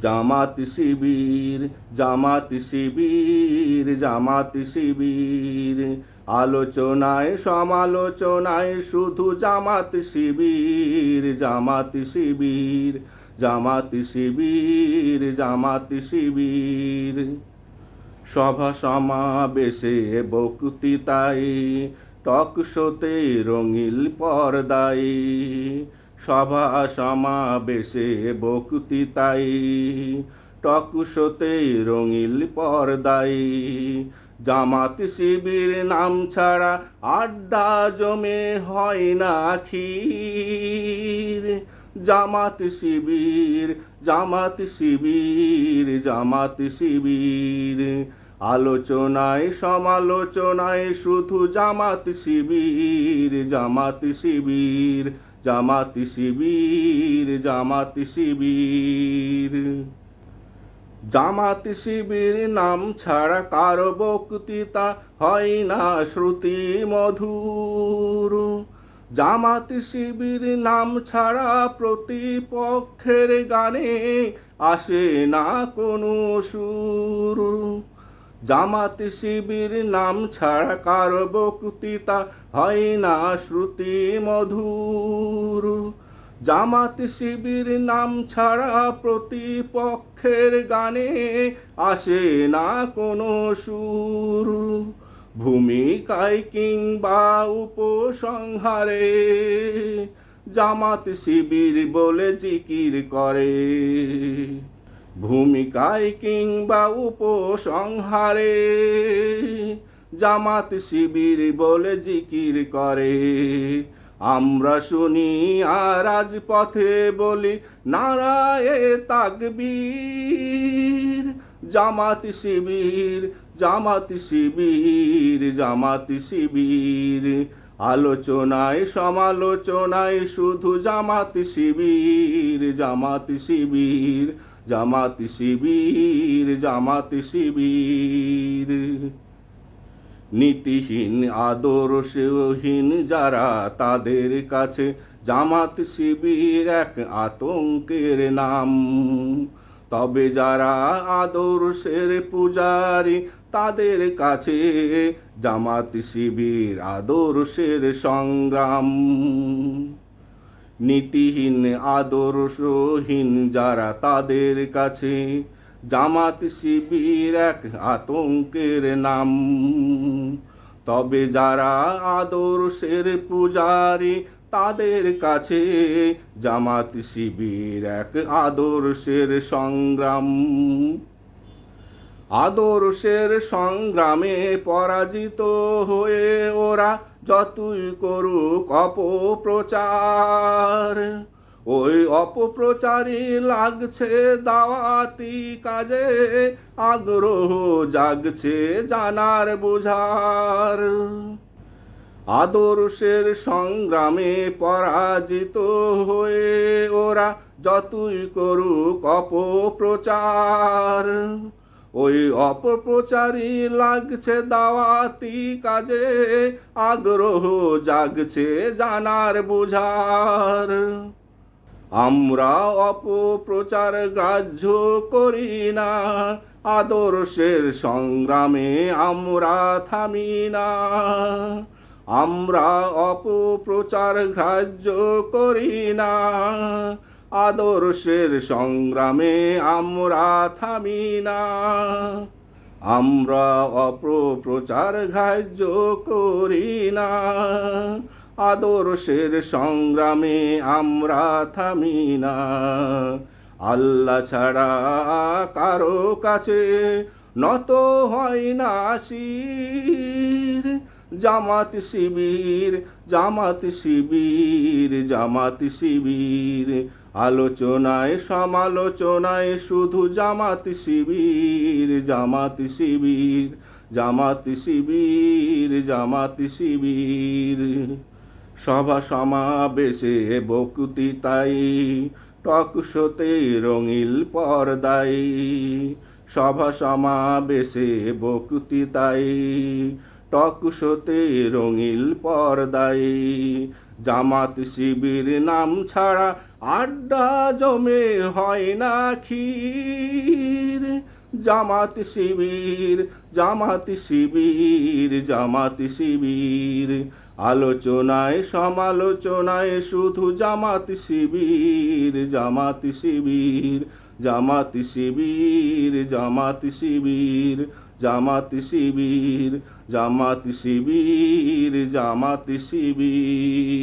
জামাত শিবির, জামাত শিবির, জামাত শিবির, আলোচনায় সমালোচনায় শুধু জামাত শিবির, জামাত শিবির, জামাত শিবির, জামাত শিবির। সভা সমাবেশে বক্তৃতায়, টক শোতে রঙিন পর্দায়, সভা সমাবেশে বক্তৃতায়, টক শোতে রঙিন পর্দায়, জামাত শিবির নাম ছাড়া আড্ডা জমে হয় না ক্ষীর। জামাত শিবির, জামাত শিবির, জামাত শিবির, আলোচনায় সমালোচনায় শুধু জামাত শিবির, জামাত শিবির, জামাত শিবির, জামাত শিবির। জামাত শিবির নাম ছাড়া কারো বক্তৃতা হয় না শ্রুতি মধুর। জামাত শিবির নাম ছাড়া প্রতিপক্ষের গানে আসে না কোনো সুর। জামাত শিবির নাম ছাড়া কারো বক্তৃতা হয় না শ্রুতি মধুর। জামাত শিবির নাম ছাড়া প্রতিপক্ষের গানে আসে না কোনো সুর। ভূমিকায় কিংবা উপসংহারে জামাত শিবির বলে জিকির করে। ভূমিকায় কিংবা উপসংহারে জামাত শিবির বলে জিকির করে। আমরা শুনি আর রাজপথে বলি নারায়ে তাকবীর। জামাত শিবির, জামাত শিবির, জামাত শিবির, আলোচনায় সমালোচনায় শুধু জামাত শিবির, জামাত শিবির, জামাত শিবির, জামাত শিবির। নীতিহীন আদর্শহীন যারা তাদের কাছে জামাত শিবির এক আতঙ্কের নাম। তবে যারা আদর্শের পূজারী তাদের কাছে জামাত শিবির আদর্শের সংগ্রাম। নীতিহীন আদর্শহীন যারা তাদের কাছে জামাত শিবির এক আতঙ্কের নাম। তবে যারা আদর্শের পূজারী তাদের কাছে জামাত শিবির এক আদর্শের সংগ্রাম। আদর্শের সংগ্রামে পরাজিত হয়ে ওরা যতই করুক অপপ্রচার, ওই অপপ্রচারই লাগছে দাওয়াতি কাজে, আগ্রহ জাগছে জানার বোঝার। আদর্শের সংগ্রামে পরাজিত হয়ে ওরা যতই করুক অপপ্রচার, ওই অপপ্রচারই লাগছে দাওয়াতি কাজে, আগ্রহ জাগছে জানার বোঝার। আমরা অপপ্রচার গ্রাহ্য করি না, আদর্শের সংগ্রামে আমরা থামি না। আমরা অপপ্রচার গ্রাহ্য করি না, আদর্শের সংগ্রামে আমরা থামি না। আমরা অপপ্রচার গ্রাহ্য করি না, আদর্শের সংগ্রামে আমরা থামি না। আল্লাহ ছাড়া কারো কাছে নত হয় না শির। জামাত শিবির, জামাত শিবির, জামাত শিবির, আলোচনায় সমালোচনায় শুধু জামাত শিবির, জামাত শিবির, জামাত শিবির, জামাত শিবির। সভা সমাবেশে বক্তৃতায়, টক শোতে রঙিন পর্দায়, সভা সমাবেশে বক্তৃতায়, টক শোতে রঙিন পর্দায়, জামাত শিবির নাম ছাড়া আড্ডা জমে হয় না ক্ষীর, জামাত শিবির, জামাত শিবির, জামাত শিবির, আলোচনায় সমালোচনায় শুধু জামাত শিবির, জামাত শিবির, জামাত শিবির, জামাত শিবির, জামাত শিবির, জামাত শিবির, জামাত শিবির।